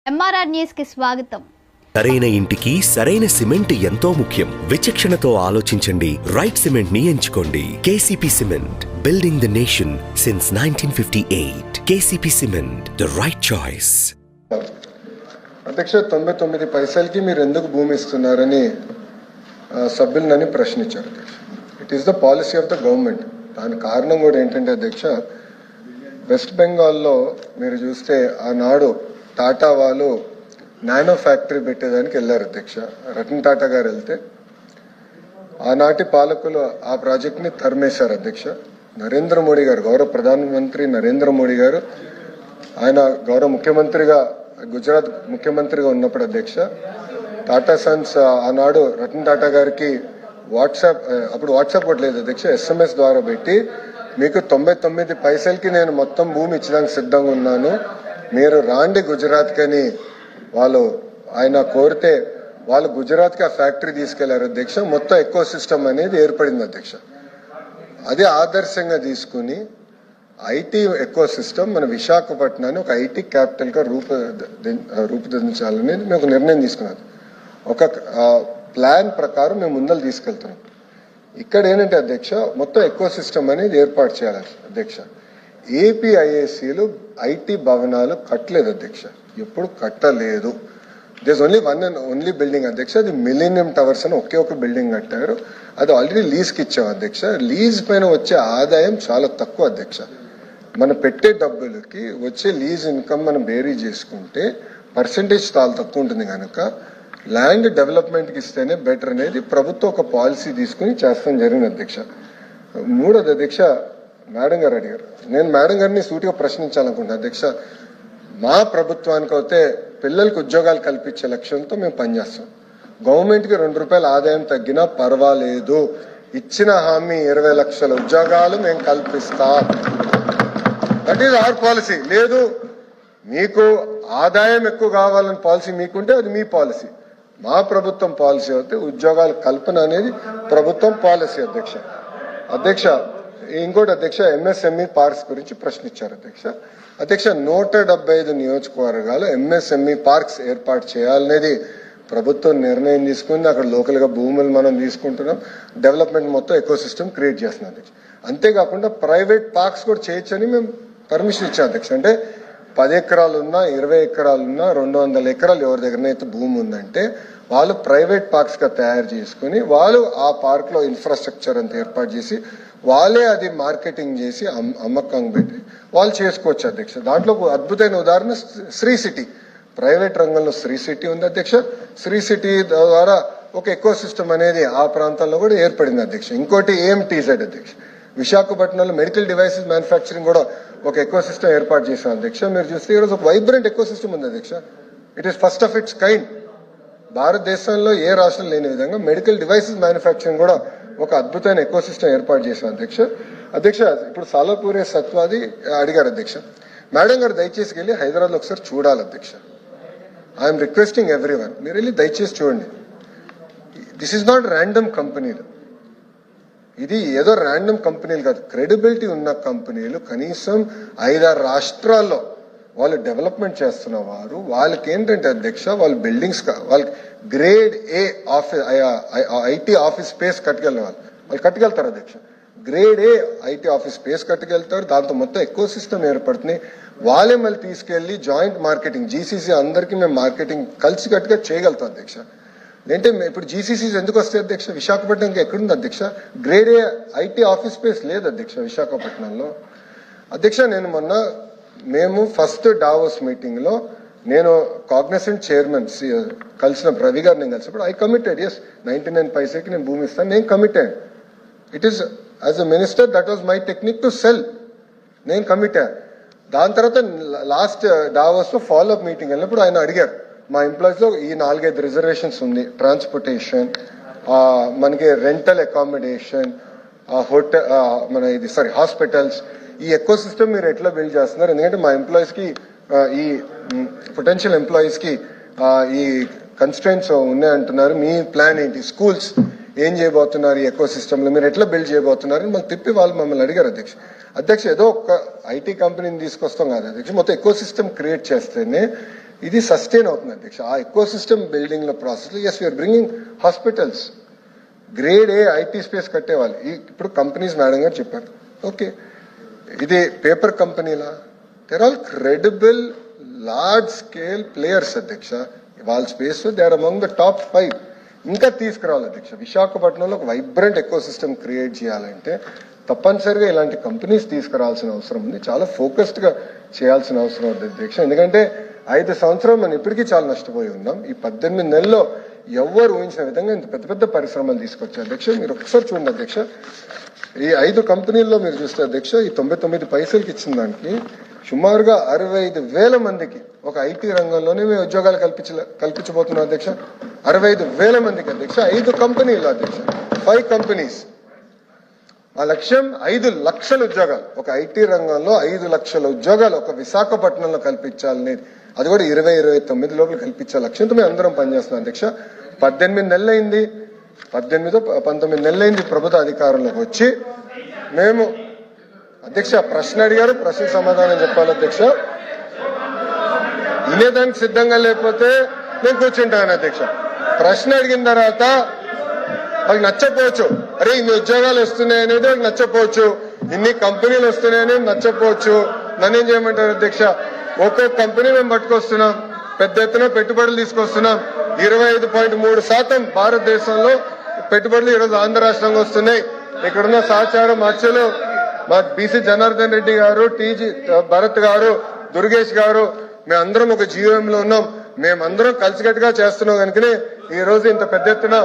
MRR news కి స్వాగతం. సరైన ఇంటికి సరైన సిమెంట్ ఎంతో ముఖ్యం. విచక్షణతో ఆలోచించండి. రైట్ సిమెంట్ ని ఎంచుకోండి. KCP cement, building the nation since 1958. KCP cement, the right choice. అధ్యక్ష, 99 పైసలకి మీరు ఎందుకు భూమి ఇస్తున్నారని సభ్యులని ప్రశ్నించారు అధ్యక్ష. It is the policy of the government. దాని కారణం కూడా ఏంటంటే అధ్యక్ష, వెస్ట్ బెంగాల్లో మీరు చూస్తే ఆనాడు టాటా వాళ్ళు నానో ఫ్యాక్టరీ పెట్టేదానికి వెళ్ళారు అధ్యక్ష. రతన్ టాటా గారు వెళ్తే ఆనాటి పాలకులు ఆ ప్రాజెక్ట్ని తరిమేశారు అధ్యక్ష. నరేంద్ర మోడీ గారు, గౌరవ ప్రధానమంత్రి నరేంద్ర మోడీ గారు, ఆయన గౌరవ ముఖ్యమంత్రిగా, గుజరాత్ ముఖ్యమంత్రిగా ఉన్నప్పుడు అధ్యక్ష, టాటా సన్స్ ఆనాడు రతన్ టాటా గారికి అప్పుడు వాట్సాప్ కూడా లేదు అధ్యక్ష, SMS ద్వారా పెట్టి మీకు 99 పైసలకి నేను మొత్తం భూమి ఇచ్చడానికి సిద్ధంగా ఉన్నాను, మీరు రాండి గుజరాత్కి అని ఆయన కోరితే వాళ్ళు గుజరాత్కి ఆ ఫ్యాక్టరీ తీసుకెళ్లారు అధ్యక్ష. మొత్తం ఎకో సిస్టమ్ అనేది ఏర్పడింది అధ్యక్ష. అదే ఆదర్శంగా తీసుకుని ఐటీ ఎకో సిస్టమ్ మన విశాఖపట్నాన్ని ఒక ఐటీ క్యాపిటల్గా రూపుదిద్దించాలనేది మేము ఒక నిర్ణయం తీసుకున్నాం. ఒక ప్లాన్ ప్రకారం మేము ముందలు తీసుకెళ్తున్నాం. ఇక్కడ ఏంటంటే అధ్యక్ష, మొత్తం ఎకో సిస్టమ్ అనేది ఏర్పాటు చేయాలి అధ్యక్ష. ఏపీఐఏసీలు ఐటీ భవనాలు కట్టలేదు అధ్యక్ష, ఎప్పుడు కట్టలేదు. దిస్ ఓన్లీ బిల్డింగ్ అధ్యక్ష, అది మిలీనియం టవర్స్ అని ఒకే ఒక బిల్డింగ్ కట్టారు. అది ఆల్రెడీ లీజ్కి ఇచ్చాం అధ్యక్ష. లీజ్ పైన వచ్చే ఆదాయం చాలా తక్కువ అధ్యక్ష. మనం పెట్టే డబ్బులకి వచ్చే లీజ్ ఇన్కమ్ మనం బేరీ చేసుకుంటే పర్సంటేజ్ చాలా తక్కువ ఉంటుంది కనుక ల్యాండ్ డెవలప్మెంట్కి ఇస్తేనే బెటర్ అనేది ప్రభుత్వం ఒక పాలసీ తీసుకుని చేస్తాం జరిగింది అధ్యక్ష. మూడోది అధ్యక్ష, మేడం గారు అడిగారు, నేను మేడం గారిని సూటిగా ప్రశ్నించాలనుకుంటున్నాను అధ్యక్ష. మా ప్రభుత్వానికి అయితే పిల్లలకు ఉద్యోగాలు కల్పించే లక్ష్యంతో మేము పనిచేస్తాం. గవర్నమెంట్కి 2 రూపాయల ఆదాయం తగ్గినా పర్వాలేదు, ఇచ్చిన హామీ 20 లక్షల ఉద్యోగాలు మేము కల్పిస్తాం. That is our policy. లేదు మీకు ఆదాయం ఎక్కువ కావాలని పాలసీ మీకుంటే అది మీ పాలసీ. మా ప్రభుత్వం పాలసీ అయితే ఉద్యోగాల కల్పన అనేది ప్రభుత్వం పాలసీ అధ్యక్ష. అధ్యక్ష, ఇంకోటి అధ్యక్ష, MSME పార్క్స్ గురించి ప్రశ్నించారు అధ్యక్ష. అధ్యక్ష, 175 నియోజకవర్గాలు MSME పార్క్స్ ఏర్పాటు చేయాలనేది ప్రభుత్వం నిర్ణయం తీసుకుంది. అక్కడ లోకల్ గా భూములు మనం తీసుకుంటున్నాం, డెవలప్మెంట్ మొత్తం ఎకో సిస్టమ్ క్రియేట్ చేస్తున్నాం అధ్యక్ష. అంతేకాకుండా ప్రైవేట్ పార్క్స్ కూడా చేయొచ్చని మేము పర్మిషన్ ఇచ్చాం అధ్యక్ష. అంటే 10 ఎకరాలు ఉన్నా, 20 ఎకరాలు ఉన్నా, 200 ఎకరాలు ఎవరి దగ్గరనైతే భూమి ఉందంటే వాళ్ళు ప్రైవేట్ పార్క్స్ గా తయారు చేసుకుని వాళ్ళు ఆ పార్క్ లో ఇన్ఫ్రాస్ట్రక్చర్ అంతా ఏర్పాటు చేసి వాళ్ళే అది మార్కెటింగ్ చేసి అమ్మకం పెట్టి వాళ్ళు చేసుకోవచ్చు అధ్యక్ష. దాంట్లో అద్భుతమైన ఉదాహరణ శ్రీ సిటీ. ప్రైవేట్ రంగంలో శ్రీ సిటీ ఉంది అధ్యక్ష. శ్రీ సిటీ ద్వారా ఒక ఎకో సిస్టమ్ అనేది ఆ ప్రాంతాల్లో కూడా ఏర్పడింది అధ్యక్ష. ఇంకోటి AMTZ అధ్యక్ష, విశాఖపట్నంలో మెడికల్ డివైసెస్ మ్యానుఫ్యాక్చరింగ్ కూడా ఒక ఎకో సిస్టమ్ ఏర్పాటు చేశాం అధ్యక్ష. మీరు చూస్తే ఈరోజు ఒక వైబ్రెంట్ ఎకో సిస్టమ్ ఉంది అధ్యక్ష. It is first of it's kind. భారతదేశంలో ఏ రాష్ట్రం లేని విధంగా మెడికల్ డివైసెస్ మ్యానుఫ్యాక్చరింగ్ కూడా ఒక అద్భుతమైన ఎకో సిస్టమ్ ఏర్పాటు చేశాం అధ్యక్ష. అధ్యక్ష, ఇప్పుడు సాలపూరి సత్వాది అడిగారు అధ్యక్ష. మేడం గారు దయచేసి వెళ్ళి హైదరాబాద్లో ఒకసారి చూడాలి అధ్యక్ష. ఐఎమ్ రిక్వెస్టింగ్ ఎవ్రీ వన్, మీరు వెళ్ళి దయచేసి చూడండి. దిస్ ఈస్ నాట్ ర్యాండమ్ కంపెనీలు, ఇది ఏదో ర్యాండమ్ కంపెనీలు కాదు, క్రెడిబిలిటీ ఉన్న కంపెనీలు. కనీసం 5-6 రాష్ట్రాల్లో వాళ్ళు డెవలప్మెంట్ చేస్తున్న వారు. వాళ్ళకి ఏంటంటే అధ్యక్ష, వాళ్ళ బిల్డింగ్స్ వాళ్ళకి grade A IT office space వాళ్ళు కట్టుకెళ్తారు అధ్యక్ష. Grade A IT office space కట్టుకెళ్తారు. దాంతో మొత్తం ఎకో సిస్టమ్ ఏర్పడుతుంది. వాళ్ళే మళ్ళీ తీసుకెళ్లి జాయింట్ మార్కెటింగ్, GCC అందరికీ మేము మార్కెటింగ్ కలిసి కట్టుగా చేయగలుగుతాం అధ్యక్ష. అంటే ఇప్పుడు GCCs ఎందుకు వస్తాయి అధ్యక్ష? విశాఖపట్నంకి ఎక్కడుంది అధ్యక్ష? Grade A IT office space లేదు అధ్యక్ష విశాఖపట్నంలో. అధ్యక్ష, మేము ఫస్ట్ డావోస్ మీటింగ్ లో నేను కాగ్నిసెంట్ చైర్మన్ కలిసిన రవి గారు నేను కలిసినప్పుడు ఐ కమిటెడ్, 99 పైసకి నేను భూమి ఇస్తాను, నేను committed. It is as a minister that was my technique to cell, నేను కమిటెడ్. దాని తర్వాత లాస్ట్ డావోస్ లో ఫాలో అప్ మీటింగ్ వెళ్ళినప్పుడు ఆయన అడిగారు, మా ఎంప్లాయీస్ లో ఈ 4-5 రిజర్వేషన్స్ ఉంది, ట్రాన్స్పోర్టేషన్, మనకి రెంటల్ అకామిడేషన్, హోటల్, హాస్పిటల్స్, ఈ ఎకో సిస్టమ్ మీరు ఎట్లా బిల్డ్ చేస్తున్నారు? ఎందుకంటే మా ఎంప్లాయీస్ కి, ఈ పొటెన్షియల్ ఎంప్లాయీస్ కి ఈ కన్స్ట్రెంట్స్ ఉన్నాయంటున్నారు. మీ ప్లాన్ ఏంటి? స్కూల్స్ ఏం చేయబోతున్నారు ఈ ఎకో సిస్టమ్ లో, మీరు ఎట్లా బిల్డ్ చేయబోతున్నారు అని తిప్పి వాళ్ళు మమ్మల్ని అడిగారు అధ్యక్ష. ఏదో ఒక ఐటీ కంపెనీని తీసుకొస్తాం కాదు అధ్యక్ష, మొత్తం ఎకో సిస్టమ్ క్రియేట్ చేస్తేనే ఇది సస్టైన్ అవుతుంది అధ్యక్ష. ఆ ఎకో సిస్టమ్ బిల్డింగ్ లో process as we are bringing hospitals, grade A IT space కట్టేవాళ్ళు. ఇప్పుడు కంపెనీస్ మేడం గారు చెప్పారు, ఓకే ఇది పేపర్ కంపెనీలా, they're all credible large scale players అధ్యక్ష. వాళ్ళ space they are among the top 5. ఇంకా తీసుకురావాలి అధ్యక్ష. విశాఖపట్నంలో ఒక వైబ్రెంట్ ఎకో సిస్టమ్ క్రియేట్ చేయాలంటే తప్పనిసరిగా ఇలాంటి కంపెనీస్ తీసుకురావాల్సిన అవసరం ఉంది. చాలా ఫోకస్డ్ గా చేయాల్సిన అవసరం ఉంది అధ్యక్ష. ఎందుకంటే 5 సంవత్సరాలు మనం ఇప్పటికీ చాలా నష్టపోయి ఉన్నాం. ఈ 18 నెలల్లో ఎవరు ఊహించిన విధంగా ఇంత పెద్ద పెద్ద పరిశ్రమలు తీసుకొచ్చారు అధ్యక్ష. మీరు ఒకసారి చూడండి అధ్యక్ష, ఈ 5 కంపెనీల్లో మీరు చూస్తే అధ్యక్ష, ఈ 99 పైసలకి ఇచ్చిన దానికి సుమారుగా 65,000 మందికి ఒక ఐటీ రంగంలోనే మేము ఉద్యోగాలు కల్పించబోతున్నాం అధ్యక్ష. 65,000 మందికి అధ్యక్ష, 5 కంపెనీలు అధ్యక్ష, 5 కంపెనీస్. ఆ లక్ష్యం 5 లక్షల ఉద్యోగాలు, ఒక ఐటీ రంగంలో 5 లక్షల ఉద్యోగాలు ఒక విశాఖపట్నంలో కల్పించాలనేది, అది కూడా 2029 లోపల కల్పించే లక్ష్యంతో మేము అందరం పనిచేస్తున్నాం అధ్యక్ష. 18 నెలలైంది, 19 నెలలైంది ప్రభుత్వ అధికారంలోకి వచ్చి. మేము అధ్యక్ష ప్రశ్న అడిగారు, ప్రశ్న సమాధానం చెప్పాలి అధ్యక్ష. వినేదానికి సిద్ధంగా లేకపోతే నేను కూర్చుంటాను అధ్యక్ష. ప్రశ్న అడిగిన తర్వాత వాళ్ళకి నచ్చపోవచ్చు, అరే ఇన్ని ఉద్యోగాలు వస్తున్నాయనేది వాళ్ళకి నచ్చపోవచ్చు, ఇన్ని కంపెనీలు వస్తున్నాయనేది నచ్చపోవచ్చు. నన్నేం చేయమంటారు అధ్యక్ష? ఒక్కొక్క కంపెనీ మేము పట్టుకొస్తున్నాం, పెద్ద ఎత్తున పెట్టుబడులు తీసుకొస్తున్నాం. 25.3% భారతదేశంలో పెట్టుబడులు ఈరోజు ఆంధ్ర రాష్ట్రంగా వస్తున్నాయి. ఇక్కడున్న సహచారం మత్స్యలు మా బీసీ జనార్దన్ రెడ్డి గారు, టీజీ భరత్ గారు, దుర్గేష్ గారు, మేమందరం ఒక జీవోఎంలో ఉన్నాం. మేమందరం కలిసికట్టుగా చేస్తున్నాం కనుకనే ఈ రోజు ఇంత పెద్ద ఎత్తున